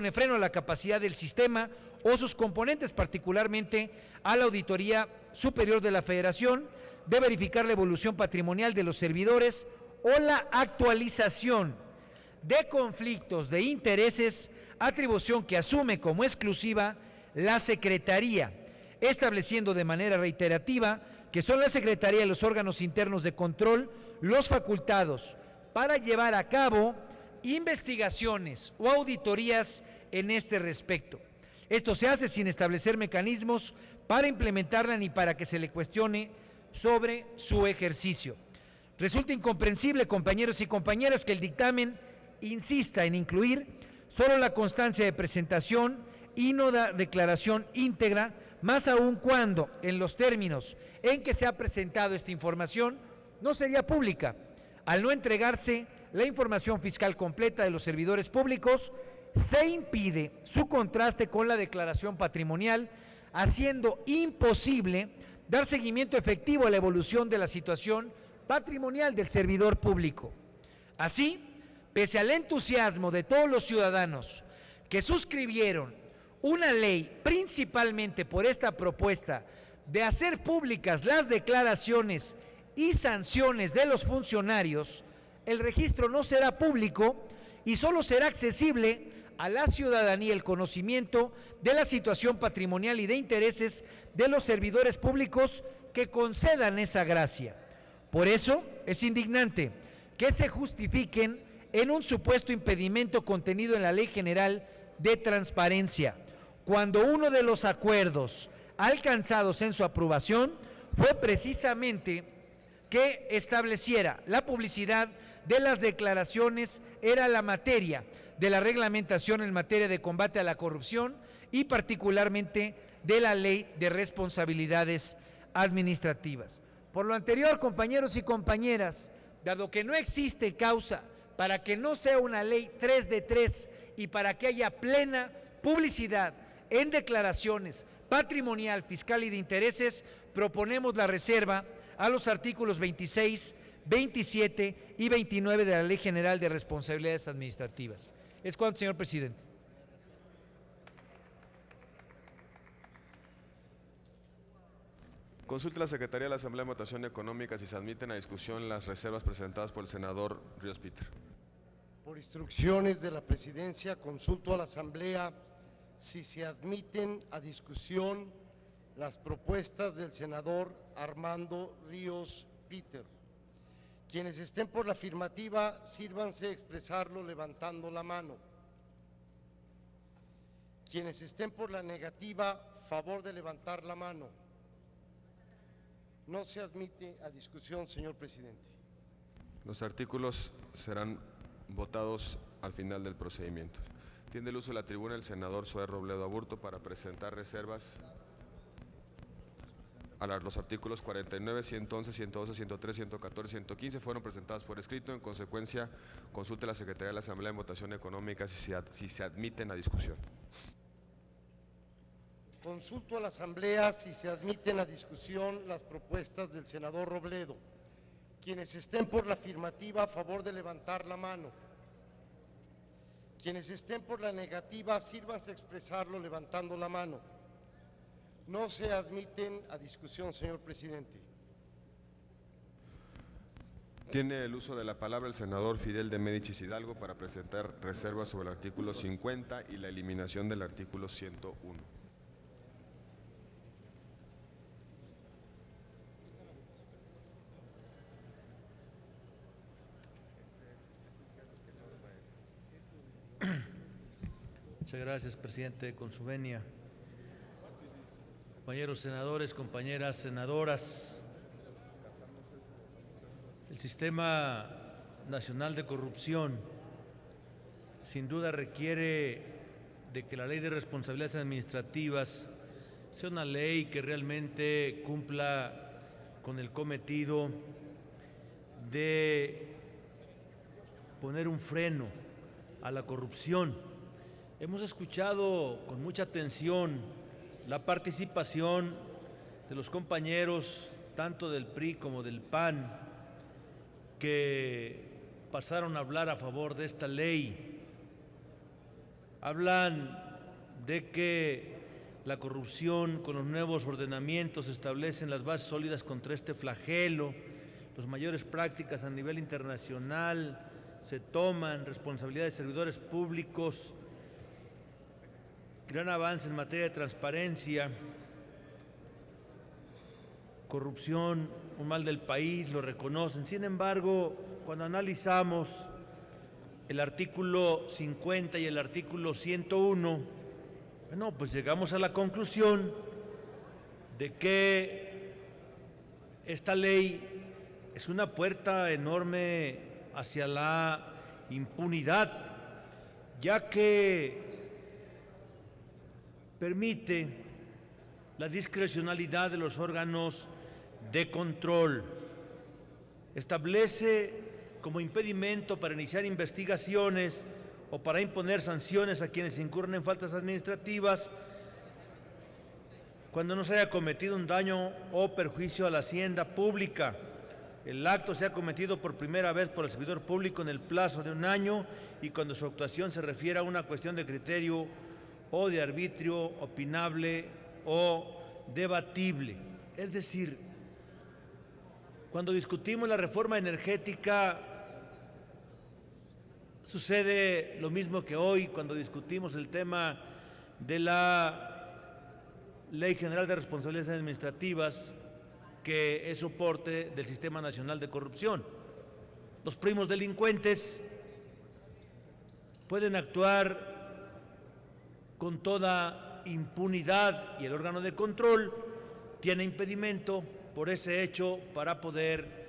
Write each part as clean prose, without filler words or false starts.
pone freno a la capacidad del sistema o sus componentes, particularmente a la Auditoría Superior de la Federación, de verificar la evolución patrimonial de los servidores o la actualización de conflictos de intereses, atribución que asume como exclusiva la Secretaría, estableciendo de manera reiterativa que son la Secretaría y los órganos internos de control los facultados para llevar a cabo investigaciones o auditorías en este respecto. Esto se hace sin establecer mecanismos para implementarla ni para que se le cuestione sobre su ejercicio. Resulta incomprensible, compañeros y compañeras, que el dictamen insista en incluir solo la constancia de presentación y no la declaración íntegra, más aún cuando, en los términos en que se ha presentado esta información, no sería pública. Al no entregarse la información fiscal completa de los servidores públicos, se impide su contraste con la declaración patrimonial, haciendo imposible dar seguimiento efectivo a la evolución de la situación patrimonial del servidor público. Así, pese al entusiasmo de todos los ciudadanos que suscribieron una ley principalmente por esta propuesta de hacer públicas las declaraciones y sanciones de los funcionarios, el registro no será público y solo será accesible a la ciudadanía el conocimiento de la situación patrimonial y de intereses de los servidores públicos que concedan esa gracia. Por eso es indignante que se justifiquen en un supuesto impedimento contenido en la Ley General de Transparencia, cuando uno de los acuerdos alcanzados en su aprobación fue precisamente que estableciera la publicidad de las declaraciones, era la materia de la reglamentación en materia de combate a la corrupción y particularmente de la Ley de Responsabilidades Administrativas. Por lo anterior, compañeros y compañeras, dado que no existe causa para que no sea una ley 3 de 3 y para que haya plena publicidad en declaraciones patrimonial, fiscal y de intereses, proponemos la reserva a los artículos 26, 27 y 29 de la Ley General de Responsabilidades Administrativas. Es cuanto, señor presidente. Consulte la Secretaría de la Asamblea de Votación Económica si se admiten a discusión las reservas presentadas por el senador Ríos Peter. Por instrucciones de la Presidencia, consulto a la Asamblea si se admiten a discusión las propuestas del senador Armando Ríos Peter. Quienes estén por la afirmativa, sírvanse a expresarlo levantando la mano. Quienes estén por la negativa, favor de levantar la mano. No se admite a discusión, señor presidente. Los artículos serán votados al final del procedimiento. Tiene el uso de la tribuna el senador Zoé Robledo Aburto para presentar reservas a los artículos 49, 111, 112, 113, 114, 115 fueron presentados por escrito. En consecuencia, consulte la Secretaría de la Asamblea en Votación Económica si se admiten a discusión. Consulto a la Asamblea si se admiten a discusión las propuestas del senador Robledo. Quienes estén por la afirmativa, a favor de levantar la mano. Quienes estén por la negativa, sírvanse a expresarlo levantando la mano. No se admiten a discusión, señor presidente. Tiene el uso de la palabra el senador Fidel de Médicis Hidalgo para presentar reservas sobre el artículo 50 y la eliminación del artículo 101. Muchas gracias, presidente, con su venia. Compañeros senadores, compañeras senadoras, el Sistema Nacional de Corrupción sin duda requiere de que la Ley de Responsabilidades Administrativas sea una ley que realmente cumpla con el cometido de poner un freno a la corrupción. Hemos escuchado con mucha atención la participación de los compañeros, tanto del PRI como del PAN, que pasaron a hablar a favor de esta ley. Hablan de que la corrupción con los nuevos ordenamientos establecen las bases sólidas contra este flagelo, las mayores prácticas a nivel internacional, se toman responsabilidades de servidores públicos, gran avance en materia de transparencia, corrupción, un mal del país, lo reconocen. Sin embargo, cuando analizamos el artículo 50 y el artículo 101, bueno, pues llegamos a la conclusión de que esta ley es una puerta enorme hacia la impunidad, ya que permite la discrecionalidad de los órganos de control, establece como impedimento para iniciar investigaciones o para imponer sanciones a quienes incurren en faltas administrativas cuando no se haya cometido un daño o perjuicio a la hacienda pública. El acto sea cometido por primera vez por el servidor público en el plazo de 1 año y cuando su actuación se refiera a una cuestión de criterio o de arbitrio opinable o debatible. Es decir, cuando discutimos la reforma energética, sucede lo mismo que hoy cuando discutimos el tema de la Ley General de Responsabilidades Administrativas, que es soporte del Sistema Nacional de Corrupción. Los primos delincuentes pueden actuar con toda impunidad y el órgano de control tiene impedimento por ese hecho para poder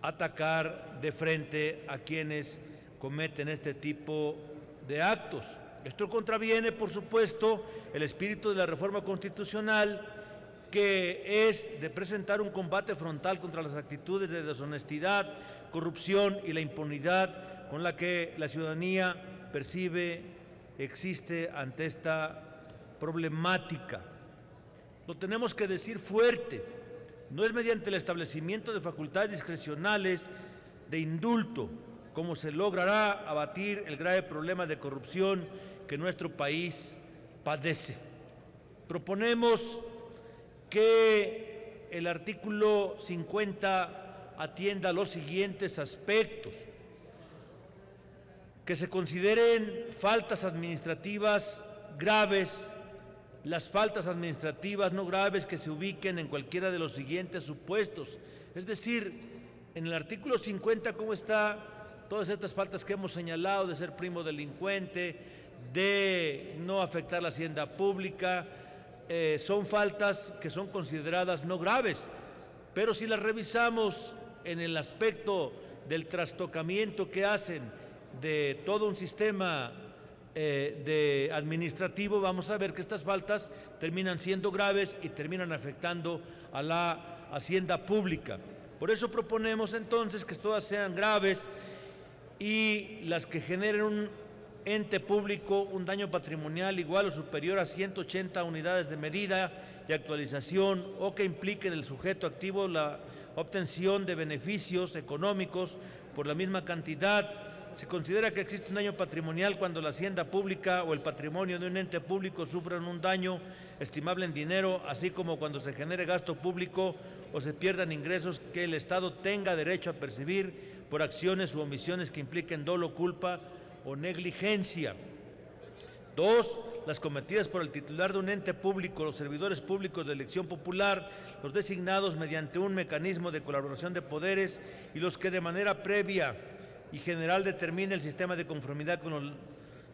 atacar de frente a quienes cometen este tipo de actos. Esto contraviene, por supuesto, el espíritu de la reforma constitucional, que es de presentar un combate frontal contra las actitudes de deshonestidad, corrupción y la impunidad con la que la ciudadanía percibe existe ante esta problemática. Lo tenemos que decir fuerte, no es mediante el establecimiento de facultades discrecionales de indulto como se logrará abatir el grave problema de corrupción que nuestro país padece. Proponemos que el artículo 50 atienda los siguientes aspectos: que se consideren faltas administrativas graves las faltas administrativas no graves que se ubiquen en cualquiera de los siguientes supuestos. Es decir, en el artículo 50, ¿cómo está? Todas estas faltas que hemos señalado de ser primo delincuente, de no afectar la hacienda pública, son faltas que son consideradas no graves, pero si las revisamos en el aspecto del trastocamiento que hacen de todo un sistema de administrativo, vamos a ver que estas faltas terminan siendo graves y terminan afectando a la hacienda pública. Por eso proponemos entonces que todas sean graves y las que generen un ente público un daño patrimonial igual o superior a 180 unidades de medida y actualización o que impliquen el sujeto activo la obtención de beneficios económicos por la misma cantidad. Se considera que existe un daño patrimonial cuando la hacienda pública o el patrimonio de un ente público sufran un daño estimable en dinero, así como cuando se genere gasto público o se pierdan ingresos que el Estado tenga derecho a percibir por acciones u omisiones que impliquen dolo, culpa o negligencia. 2. Las cometidas por el titular de un ente público, los servidores públicos de elección popular, los designados mediante un mecanismo de colaboración de poderes y los que de manera previa y general determine el sistema de conformidad con los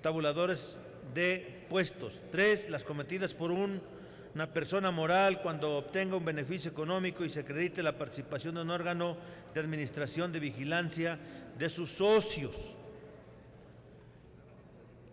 tabuladores de puestos. 3. Las cometidas por una persona moral cuando obtenga un beneficio económico y se acredite la participación de un órgano de administración de vigilancia de sus socios.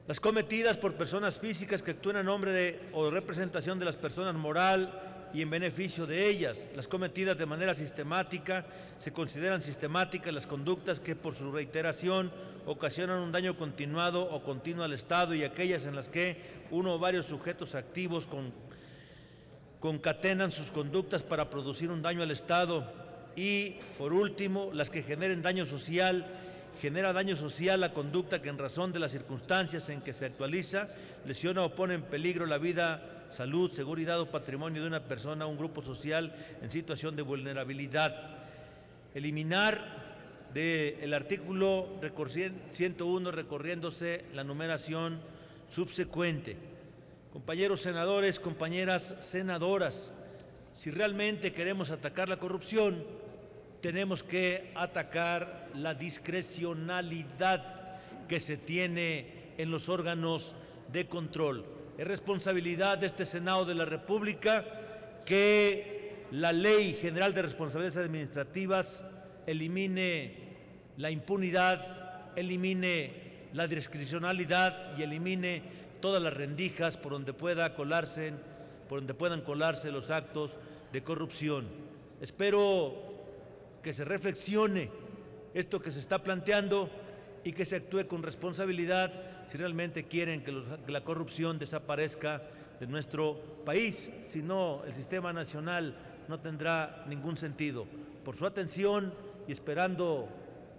Las cometidas por personas físicas que actúen a nombre de o representación de las personas moral y en beneficio de ellas. Las cometidas de manera sistemática, se consideran sistemáticas las conductas que por su reiteración ocasionan un daño continuado o continuo al Estado y aquellas en las que uno o varios sujetos activos concatenan sus conductas para producir un daño al Estado. Y, por último, las que generen daño social genera daño social la conducta que en razón de las circunstancias en que se actualiza lesiona o pone en peligro la vida, salud, seguridad o patrimonio de una persona o un grupo social en situación de vulnerabilidad. Eliminar del artículo 101 recorriéndose la numeración subsecuente. Compañeros senadores, compañeras senadoras, si realmente queremos atacar la corrupción, tenemos que atacar la discrecionalidad que se tiene en los órganos de control. Es responsabilidad de este Senado de la República que la Ley General de Responsabilidades Administrativas elimine la impunidad, elimine la discrecionalidad y elimine todas las rendijas por donde puedan colarse los actos de corrupción. Espero que se reflexione esto que se está planteando y que se actúe con responsabilidad si realmente quieren que la corrupción desaparezca de nuestro país. Si no, el sistema nacional no tendrá ningún sentido. Por su atención y esperando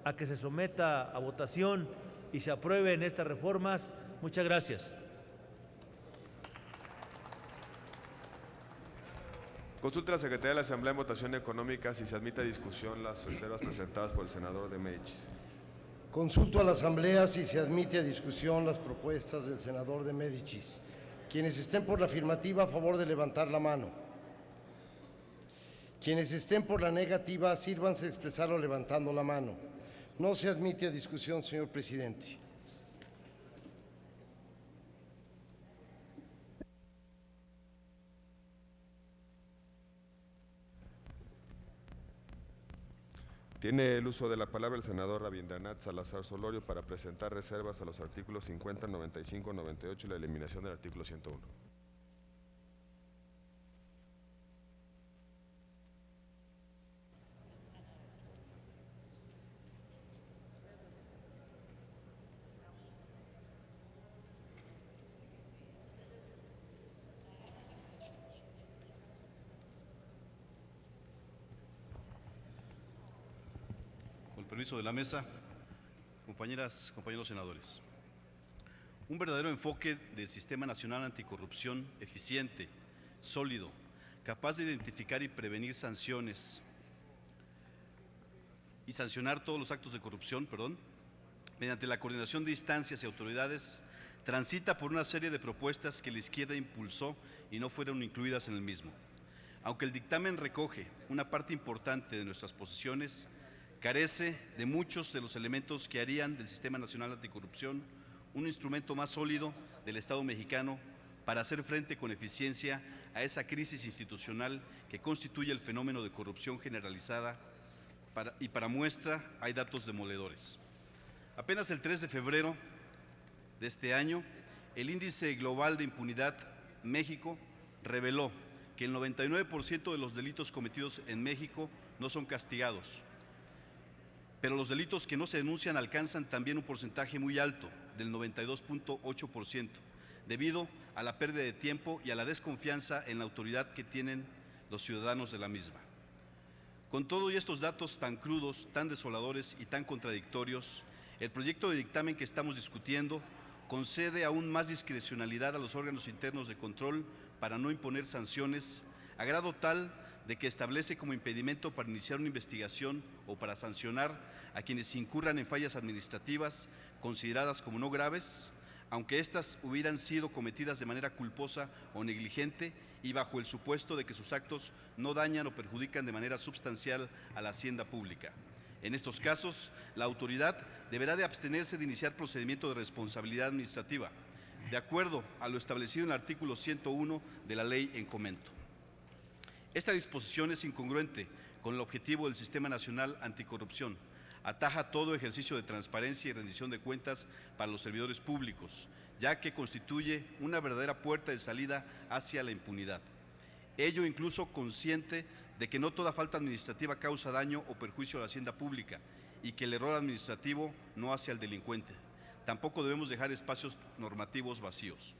a que se someta a votación y se aprueben estas reformas, muchas gracias. Consulta a la Secretaría de la Asamblea en votación económica si se admite a discusión las reservas presentadas por el senador de Médicis. Consulto a la Asamblea si se admite a discusión las propuestas del senador de Médicis. Quienes estén por la afirmativa, a favor de levantar la mano. Quienes estén por la negativa, sírvanse a expresarlo levantando la mano. No se admite a discusión, señor presidente. Tiene el uso de la palabra el senador Rabindranath Salazar Solorio para presentar reservas a los artículos 50, 95, 98 y la eliminación del artículo 101. Permiso de la mesa, compañeras, compañeros senadores. Un verdadero enfoque del Sistema Nacional Anticorrupción eficiente, sólido, capaz de identificar y prevenir sancionar todos los actos de corrupción, mediante la coordinación de instancias y autoridades, transita por una serie de propuestas que la izquierda impulsó y no fueron incluidas en el mismo. Aunque el dictamen recoge una parte importante de nuestras posiciones, carece de muchos de los elementos que harían del Sistema Nacional Anticorrupción un instrumento más sólido del Estado mexicano para hacer frente con eficiencia a esa crisis institucional que constituye el fenómeno de corrupción generalizada y para muestra hay datos demoledores. Apenas el 3 de febrero de este año, el Índice Global de Impunidad México reveló que el 99% de los delitos cometidos en México no son castigados, pero los delitos que no se denuncian alcanzan también un porcentaje muy alto, del 92.8%, debido a la pérdida de tiempo y a la desconfianza en la autoridad que tienen los ciudadanos de la misma. Con todo y estos datos tan crudos, tan desoladores y tan contradictorios, el proyecto de dictamen que estamos discutiendo concede aún más discrecionalidad a los órganos internos de control para no imponer sanciones, a grado tal de que establece como impedimento para iniciar una investigación o para sancionar a quienes incurran en fallas administrativas consideradas como no graves, aunque éstas hubieran sido cometidas de manera culposa o negligente y bajo el supuesto de que sus actos no dañan o perjudican de manera sustancial a la hacienda pública. En estos casos, la autoridad deberá de abstenerse de iniciar procedimiento de responsabilidad administrativa, de acuerdo a lo establecido en el artículo 101 de la ley en comento. Esta disposición es incongruente con el objetivo del Sistema Nacional Anticorrupción. Ataja todo ejercicio de transparencia y rendición de cuentas para los servidores públicos, ya que constituye una verdadera puerta de salida hacia la impunidad. Ello incluso consciente de que no toda falta administrativa causa daño o perjuicio a la hacienda pública y que el error administrativo no hace al delincuente. Tampoco debemos dejar espacios normativos vacíos.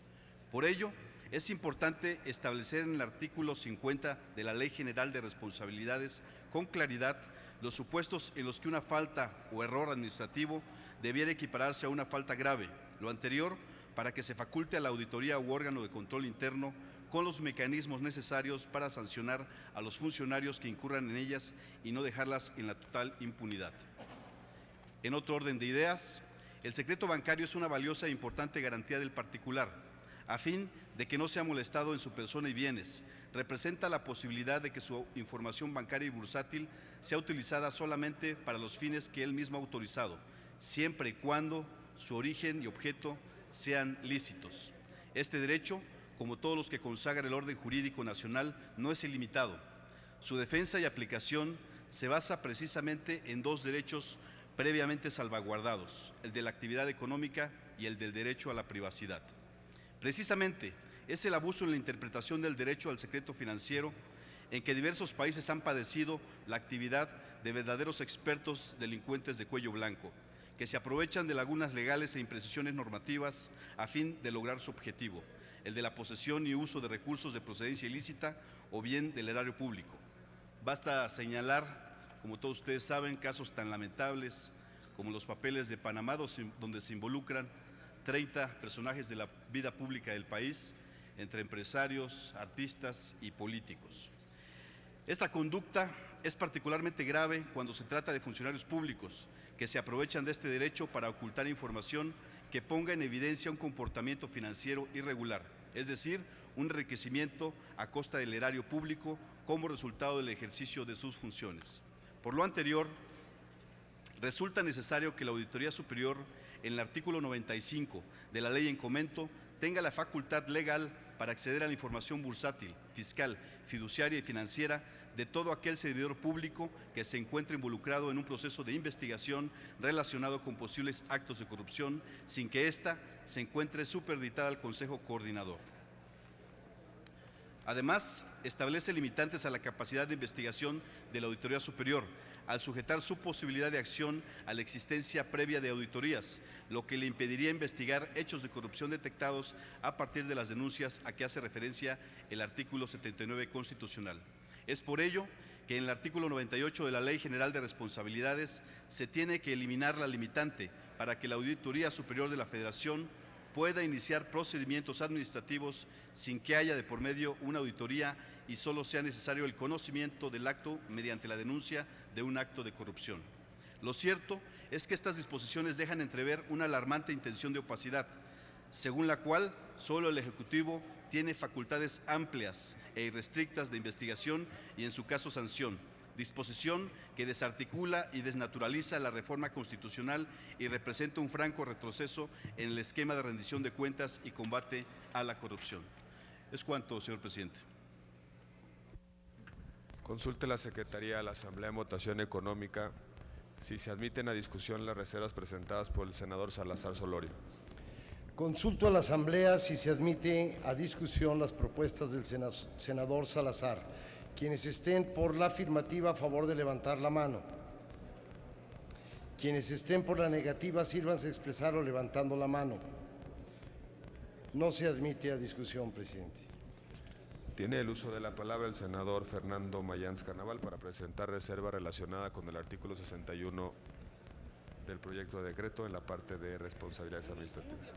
Por ello, es importante establecer en el artículo 50 de la Ley General de Responsabilidades con claridad los supuestos en los que una falta o error administrativo debiera equipararse a una falta grave, lo anterior para que se faculte a la auditoría u órgano de control interno con los mecanismos necesarios para sancionar a los funcionarios que incurran en ellas y no dejarlas en la total impunidad. En otro orden de ideas, el secreto bancario es una valiosa e importante garantía del particular, a fin de que no sea molestado en su persona y bienes. Representa la posibilidad de que su información bancaria y bursátil sea utilizada solamente para los fines que él mismo ha autorizado, siempre y cuando su origen y objeto sean lícitos. Este derecho, como todos los que consagra el orden jurídico nacional, no es ilimitado. Su defensa y aplicación se basa precisamente en dos derechos previamente salvaguardados, el de la actividad económica y el del derecho a la privacidad. Precisamente es el abuso en la interpretación del derecho al secreto financiero en que diversos países han padecido la actividad de verdaderos expertos delincuentes de cuello blanco, que se aprovechan de lagunas legales e imprecisiones normativas a fin de lograr su objetivo, el de la posesión y uso de recursos de procedencia ilícita o bien del erario público. Basta señalar, como todos ustedes saben, casos tan lamentables como los papeles de Panamá, donde se involucran 30 personajes de la vida pública del país, entre empresarios, artistas y políticos. Esta conducta es particularmente grave cuando se trata de funcionarios públicos que se aprovechan de este derecho para ocultar información que ponga en evidencia un comportamiento financiero irregular, es decir, un enriquecimiento a costa del erario público como resultado del ejercicio de sus funciones. Por lo anterior, resulta necesario que la Auditoría Superior, en el artículo 95 de la ley en comento, tenga la facultad legal para acceder a la información bursátil, fiscal, fiduciaria y financiera de todo aquel servidor público que se encuentre involucrado en un proceso de investigación relacionado con posibles actos de corrupción, sin que ésta se encuentre superditada al Consejo Coordinador. Además, establece limitantes a la capacidad de investigación de la Auditoría Superior, al sujetar su posibilidad de acción a la existencia previa de auditorías, lo que le impediría investigar hechos de corrupción detectados a partir de las denuncias a que hace referencia el artículo 79 constitucional. Es por ello que en el artículo 98 de la Ley General de Responsabilidades se tiene que eliminar la limitante para que la Auditoría Superior de la Federación pueda iniciar procedimientos administrativos sin que haya de por medio una auditoría y solo sea necesario el conocimiento del acto mediante la denuncia de un acto de corrupción. Lo cierto es que estas disposiciones dejan entrever una alarmante intención de opacidad, según la cual solo el Ejecutivo tiene facultades amplias e irrestrictas de investigación y, en su caso, sanción, disposición que desarticula y desnaturaliza la reforma constitucional y representa un franco retroceso en el esquema de rendición de cuentas y combate a la corrupción. Es cuanto, señor presidente. Consulte la Secretaría de la Asamblea en votación económica si se admiten a discusión las reservas presentadas por el senador Salazar Solorio. Consulto a la Asamblea si se admite a discusión las propuestas del senador Salazar. Quienes estén por la afirmativa, a favor de levantar la mano. Quienes estén por la negativa, sírvanse a expresarlo levantando la mano. No se admite a discusión, presidente. Tiene el uso de la palabra el senador Fernando Mayans Canaval para presentar reserva relacionada con el artículo 61 del proyecto de decreto en la parte de responsabilidades administrativas.